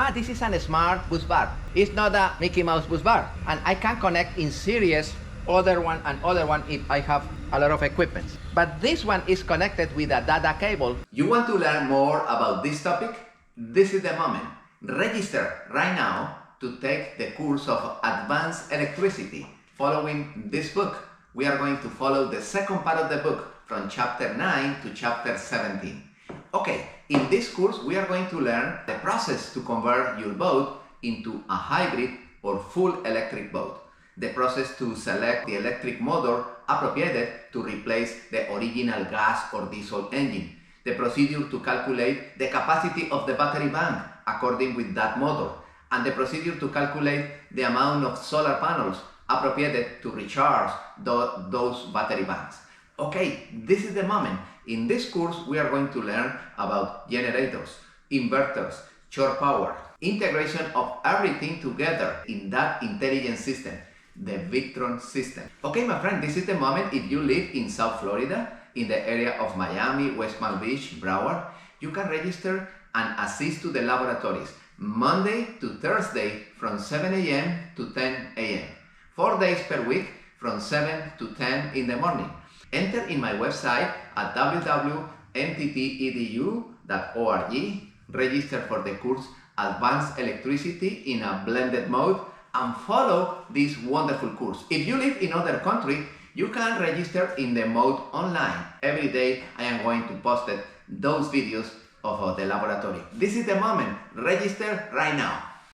this is a smart bus bar. It's not a Mickey Mouse bus bar. And I can connect in series other one and other one if I have a lot of equipment. But this one is connected with a data cable. You want to learn more about this topic? This is the moment. Register right now to take the course of Advanced Electricity. Following this book, we are going to follow the second part of the book from chapter 9 to chapter 17. Okay, in this course we are going to learn the process to convert your boat into a hybrid or full electric boat. The process to select the electric motor appropriate to replace the original gas or diesel engine. The procedure to calculate the capacity of the battery bank according with that motor. And the procedure to calculate the amount of solar panels appropriate to recharge those battery banks. Okay, this is the moment. In this course, we are going to learn about generators, inverters, shore power, integration of everything together in that intelligent system, the Victron system. Okay, my friend, this is the moment. If you live in South Florida, in the area of Miami, West Palm Beach, Broward, you can register and assist to the laboratories Monday to Thursday from 7 a.m. to 10 a.m. 4 days per week from 7 to 10 in the morning. Enter in my website at www.mttedu.org, register for the course Advanced Electricity in a blended mode, and follow this wonderful course. If you live in other country, you can register in the mode online. Every day I am going to post those videos of the laboratory. This is the moment. Register right now.